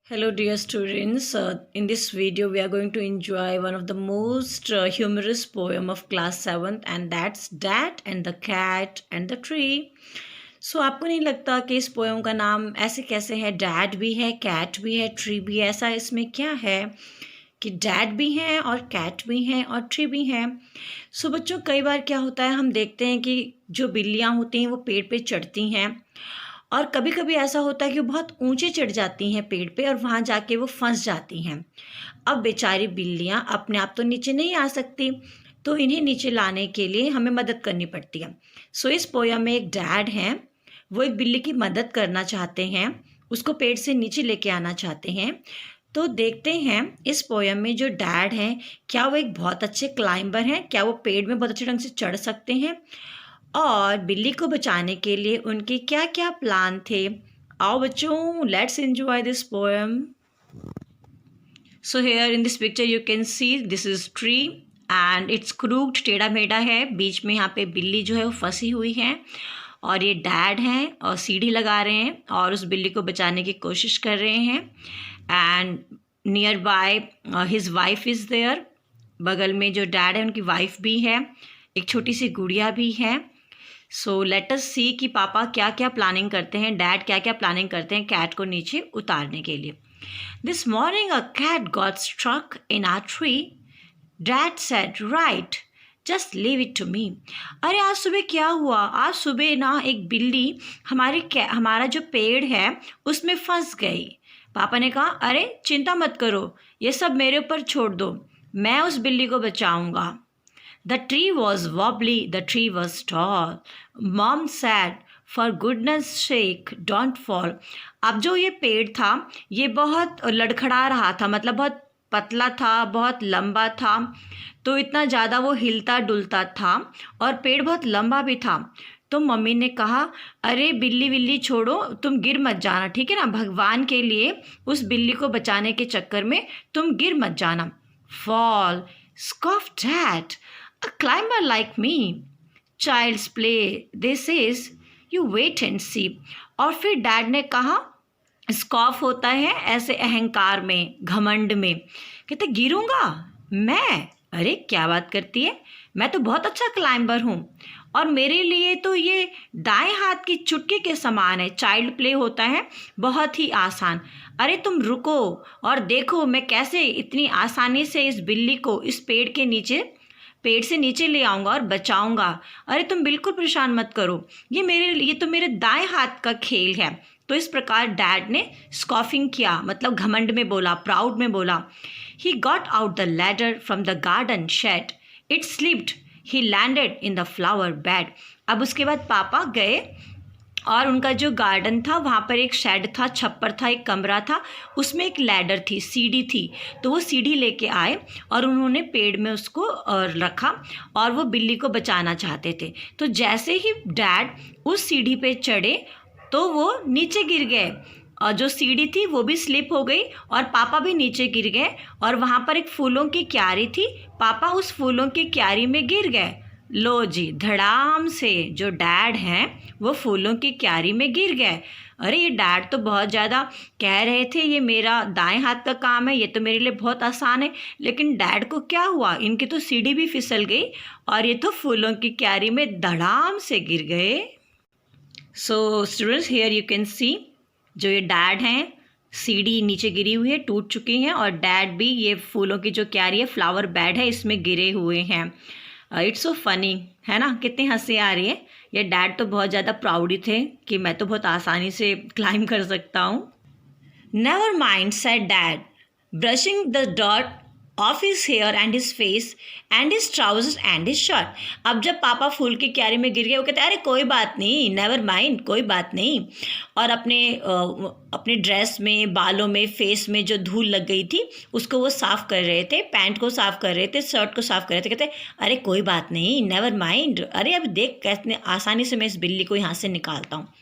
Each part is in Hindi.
Hello, dear students. In this video, we are going to enjoy one of the most humorous poem of class 7th, and that's Dad and the Cat and the Tree. So आपको नहीं लगता कि इस पोएम का नाम ऐसे कैसे है? डैड भी है, कैट भी है, ट्री भी है। ऐसा इसमें क्या है कि डैड भी हैं और कैट भी हैं और ट्री भी हैं? सो बच्चों, कई बार क्या होता है, हम देखते हैं कि जो बिल्लियाँ होती हैं वो पेड़ पे चढ़ती हैं, और कभी कभी ऐसा होता है कि वो बहुत ऊंचे चढ़ जाती हैं पेड़ पे और वहाँ जाके वो फंस जाती हैं। अब बेचारी बिल्लियाँ अपने आप तो नीचे नहीं आ सकती, तो इन्हें नीचे लाने के लिए हमें मदद करनी पड़ती है। सो इस पोयम में एक डैड हैं, वो एक बिल्ली की मदद करना चाहते हैं, उसको पेड़ से नीचे लेके आना चाहते हैं। तो देखते हैं इस पोयम में जो डैड हैं, क्या वो एक बहुत अच्छे क्लाइंबर हैं, क्या वो पेड़ में बहुत अच्छे ढंग से चढ़ सकते हैं, और बिल्ली को बचाने के लिए उनके क्या क्या प्लान थे। आओ बच्चों, let's enjoy this poem. So here in this picture you can see this is tree and it's crooked, टेढ़ा मेढ़ा है। बीच में यहाँ पे बिल्ली जो है वो फंसी हुई है, और ये डैड हैं और सीढ़ी लगा रहे हैं और उस बिल्ली को बचाने की कोशिश कर रहे हैं। And near by his wife is there, बगल में जो डैड है उनकी वाइफ भी है, एक छोटी सी गुड़िया भी है। सो लेट अस सी कि पापा क्या क्या प्लानिंग करते हैं, डैड क्या क्या प्लानिंग करते हैं कैट को नीचे उतारने के लिए। This morning a cat got struck in a tree, dad said right just leave it to me. अरे आज सुबह क्या हुआ, आज सुबह ना एक बिल्ली हमारा जो पेड़ है उसमें फंस गई। पापा ने कहा अरे चिंता मत करो, ये सब मेरे ऊपर छोड़ दो, मैं उस बिल्ली को बचाऊंगा। The tree was wobbly, the tree was tall. Mom said, for goodness sake, don't fall. अब जो ये पेड़ था ये बहुत लड़खड़ा रहा था, मतलब बहुत पतला था, बहुत लंबा था, तो इतना ज़्यादा वो हिलता डुलता था और पेड़ बहुत लंबा भी था। तो मम्मी ने कहा अरे बिल्ली बिल्ली छोड़ो, तुम गिर मत जाना, ठीक है ना, भगवान के लिए उस बिल्ली को बचाने के चक्कर में तुम गिर मत जाना। Fall, scoffed at. A climber like me. Child's play, this is. You wait and see. और फिर डैड ने कहा, स्कॉफ होता है ऐसे अहंकार में, घमंड में, कहते गिरूंगा मैं, अरे क्या बात करती है, मैं तो बहुत अच्छा क्लाइंबर हूँ और मेरे लिए तो ये दाएं हाथ की चुटकी के समान है। चाइल्ड प्ले होता है बहुत ही आसान। अरे तुम रुको और देखो मैं कैसे इतनी आसानी से इस बिल्ली को इस पेड़ से नीचे ले आऊँगा और बचाऊँगा। अरे तुम बिल्कुल परेशान मत करो, ये तो मेरे दाएं हाथ का खेल है। तो इस प्रकार डैड ने स्कॉफिंग किया, मतलब घमंड में बोला, प्राउड में बोला। He got out the ladder from the garden shed, it slipped, he landed in the flower bed. अब उसके बाद पापा गए और उनका जो गार्डन था वहाँ पर एक शेड था, छप्पर था, एक कमरा था, उसमें एक लैडर थी, सीढ़ी थी। तो वो सीढ़ी लेके आए और उन्होंने पेड़ में उसको रखा और वो बिल्ली को बचाना चाहते थे। तो जैसे ही डैड उस सीढ़ी पे चढ़े तो वो नीचे गिर गए, और जो सीढ़ी थी वो भी स्लिप हो गई और पापा भी नीचे गिर गए। और वहाँ पर एक फूलों की क्यारी थी, पापा उस फूलों की क्यारी में गिर गए। लो जी, धड़ाम से जो डैड हैं वो फूलों की क्यारी में गिर गए। अरे ये डैड तो बहुत ज़्यादा कह रहे थे ये मेरा दाएं हाथ का काम है, ये तो मेरे लिए बहुत आसान है, लेकिन डैड को क्या हुआ, इनकी तो सीढ़ी भी फिसल गई और ये तो फूलों की क्यारी में धड़ाम से गिर गए। So students, here you can see जो ये डैड हैं, सीढ़ी नीचे गिरी हुई है, टूट चुकी हैं, और डैड भी ये फूलों की जो क्यारी है, फ्लावर बेड है, इसमें गिरे हुए हैं। इट्स सो फनी, है ना, कितनी हंसी आ रही है। ये डैड तो बहुत ज़्यादा प्राउड ही थे कि मैं तो बहुत आसानी से क्लाइम कर सकता हूँ। Never mind said dad, brushing the डॉट of his hair and his face and his trousers and his shirt. अब जब पापा फूल की क्यारी में गिर गए, वो कहते अरे कोई बात नहीं, नेवर माइंड, कोई बात नहीं, और अपने ड्रेस में, बालों में, फेस में जो धूल लग गई थी उसको वो साफ़ कर रहे थे, पैंट को साफ़ कर रहे थे, शर्ट को साफ़ कर रहे थे। कहते अरे कोई बात नहीं, नेवर माइंड, अरे अब देख कैसे आसानी से मैं इस बिल्ली को यहाँ से निकालता हूँ।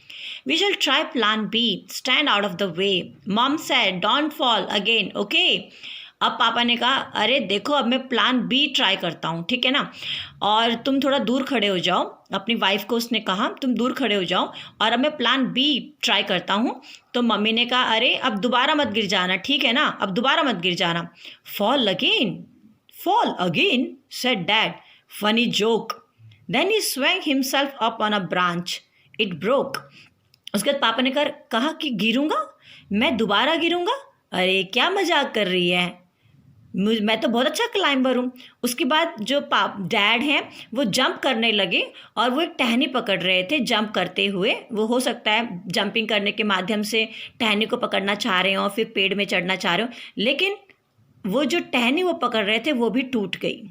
We shall try plan B, stand out of the way. Mom said, don't fall again, okay? अब पापा ने कहा अरे देखो अब मैं प्लान बी ट्राई करता हूँ, ठीक है ना, और तुम थोड़ा दूर खड़े हो जाओ। अपनी वाइफ को उसने कहा तुम दूर खड़े हो जाओ और अब मैं प्लान बी ट्राई करता हूँ। तो मम्मी ने कहा अरे अब दोबारा मत गिर जाना, ठीक है ना, अब दोबारा मत गिर जाना। Fall again, said Dad. Funny joke. Then he swung himself up on a branch. It broke. उसके बाद पापा ने कहा कि गिरूंगा, मैं दोबारा गिरूंगा, अरे क्या मजाक कर रही है, मैं तो बहुत अच्छा क्लाइंबर हूँ। उसके बाद जो डैड हैं वो जंप करने लगे और वो एक टहनी पकड़ रहे थे जंप करते हुए। वो हो सकता है जंपिंग करने के माध्यम से टहनी को पकड़ना चाह रहे हो, फिर पेड़ में चढ़ना चाह रहे हो, लेकिन वो जो टहनी वो पकड़ रहे थे वो भी टूट गई।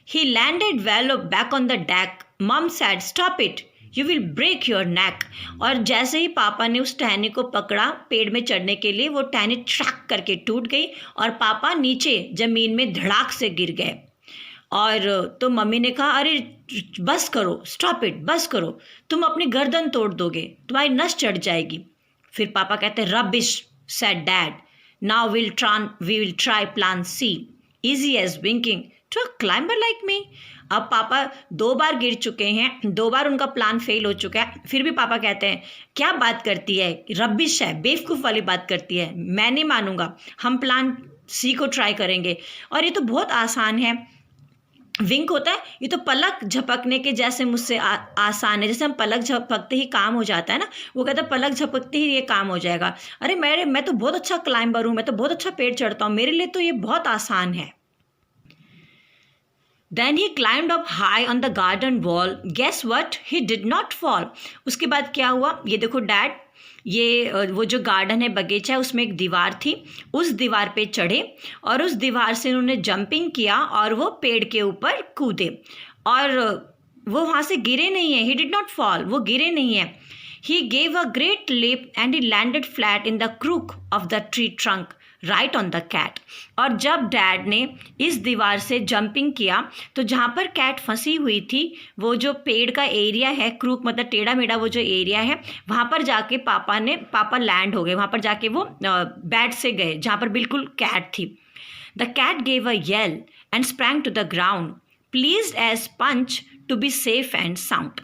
He landed well back on the deck. Mom said, "Stop it. You will break your neck." और जैसे ही पापा ने उस टहनी को पकड़ा पेड़ में चढ़ने के लिए, वो टहनी ट्रैक करके टूट गई और पापा नीचे ज़मीन में धड़ाक से गिर गए। और तो मम्मी ने कहा अरे बस करो, स्टॉप इट, बस करो, तुम अपनी गर्दन तोड़ दोगे, तुम्हारी नस चढ़ जाएगी। फिर पापा कहते rubbish, said dad, now we will try plan C, easy as winking to a climber like me. अब पापा 2 बार गिर चुके हैं, 2 बार उनका प्लान फेल हो चुका है, फिर भी पापा कहते हैं क्या बात करती है, रबिश है, बेवकूफ़ वाली बात करती है, मैं नहीं मानूंगा, हम प्लान सी को ट्राई करेंगे। और ये तो बहुत आसान है, विंक होता है, ये तो पलक झपकने के जैसे मुझसे आसान है, जैसे हम पलक झपकते ही काम हो जाता है ना, वो कहता है पलक झपकते ही ये काम हो जाएगा। अरे मैं तो बहुत अच्छा क्लाइंबर हूँ, मैं तो बहुत अच्छा पेड़ चढ़ता हूँ, मेरे लिए तो ये बहुत आसान है। Then he climbed up high on the garden wall. Guess what? He did not fall. उसके बाद क्या हुआ, ये देखो डैड, ये वो जो गार्डन है, बगीचा है, उसमें एक दीवार थी, उस दीवार पे चढ़े और उस दीवार से उन्होंने जंपिंग किया और वो पेड़ के ऊपर कूदे और वो वहाँ से गिरे नहीं है। He did not fall, वो गिरे नहीं है। He gave a great leap and he landed flat in the crook of the tree trunk. Right on the cat. और जब डैड ने इस दीवार से जंपिंग किया तो जहाँ पर कैट फंसी हुई थी, वो जो पेड़ का एरिया है, क्रूक मतलब टेढ़ा मेढ़ा वो जो एरिया है, वहाँ पर जाके पापा लैंड हो गए, वहाँ पर जाके वो बैट से गए जहाँ पर बिल्कुल कैट थी। The cat gave a yell and sprang to the ground, pleased as punch to be safe and sound.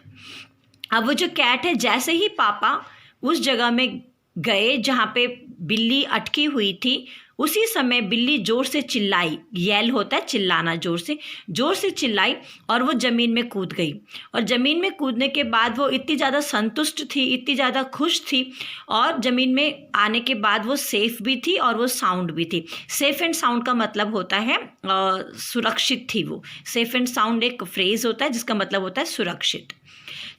अब वो जो कैट है, जैसे ही पापा उस जगह में गए जहाँ पे बिल्ली अटकी हुई थी, उसी समय बिल्ली जोर से चिल्लाई, येल होता है चिल्लाना, जोर से चिल्लाई और वो ज़मीन में कूद गई। और ज़मीन में कूदने के बाद वो इतनी ज़्यादा संतुष्ट थी, इतनी ज़्यादा खुश थी, और ज़मीन में आने के बाद वो सेफ़ भी थी और वो साउंड भी थी। सेफ़ एंड साउंड का मतलब होता है सुरक्षित थी वो। सेफ़ एंड साउंड एक फ्रेज़ होता है जिसका मतलब होता है सुरक्षित।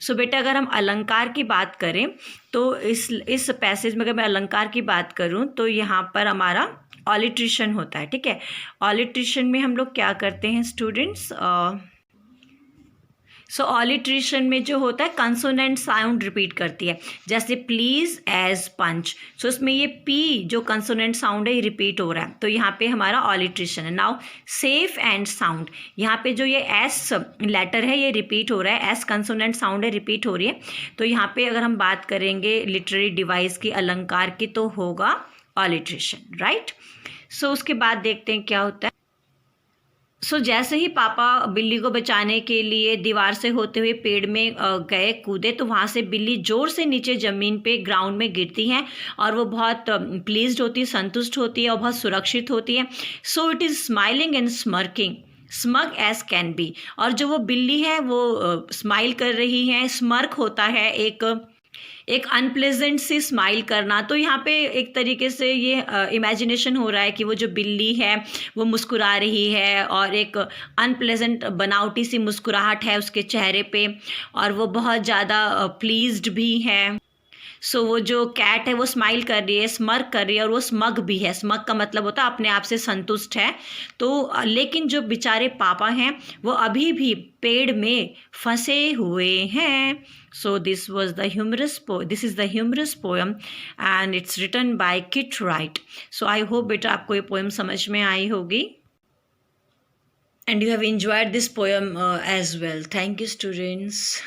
सो बेटा अगर हम अलंकार की बात करें तो इस पैसेज में अगर मैं अलंकार की बात करूं तो यहाँ पर हमारा ऑलिट्रेशन होता है, ठीक है। ऑलिट्रेशन में हम लोग क्या करते हैं स्टूडेंट्स, सो ऑलिट्रेशन में जो होता है कंसोनेंट साउंड रिपीट करती है, जैसे प्लीज एज पंच। सो इसमें ये पी जो कंसोनेंट साउंड है ये रिपीट हो रहा है, तो यहाँ पे हमारा ऑलिट्रेशन है। नाउ सेफ एंड साउंड, यहाँ पे जो ये एस लेटर है ये रिपीट हो रहा है, एस कंसोनेंट साउंड है, रिपीट हो रही है। तो यहाँ पे अगर हम बात करेंगे लिटरेरी डिवाइस की, अलंकार की, तो होगा ऑलिट्रेशन, राइट। सो उसके बाद देखते हैं क्या होता है। सो जैसे ही पापा बिल्ली को बचाने के लिए दीवार से होते हुए पेड़ में गए, कूदे, तो वहाँ से बिल्ली जोर से नीचे ज़मीन पे ग्राउंड में गिरती हैं और वो बहुत प्लीज्ड होती है, संतुष्ट होती है और बहुत सुरक्षित होती है। So it is smiling and smirking, smug as can be. और जो वो बिल्ली है वो स्माइल कर रही है, स्मर्क होता है एक अनप्लेजेंट सी स्माइल करना। तो यहाँ पे एक तरीके से ये इमेजिनेशन हो रहा है कि वो जो बिल्ली है वो मुस्कुरा रही है और एक अनप्लेजेंट बनावटी सी मुस्कुराहट है उसके चेहरे पे और वो बहुत ज़्यादा प्लीज्ड भी है। सो वो जो कैट है वो स्माइल कर रही है, स्मर्क कर रही है और वो स्मग भी है। स्मग का मतलब होता है अपने आप से संतुष्ट है। तो लेकिन जो बेचारे पापा हैं वो अभी भी पेड़ में फंसे हुए हैं। So this is the humorous poem and it's written by Kit Wright. So I hope बेटा आपको ये पोएम समझ में आई होगी and you have enjoyed this poem as well. Thank you students.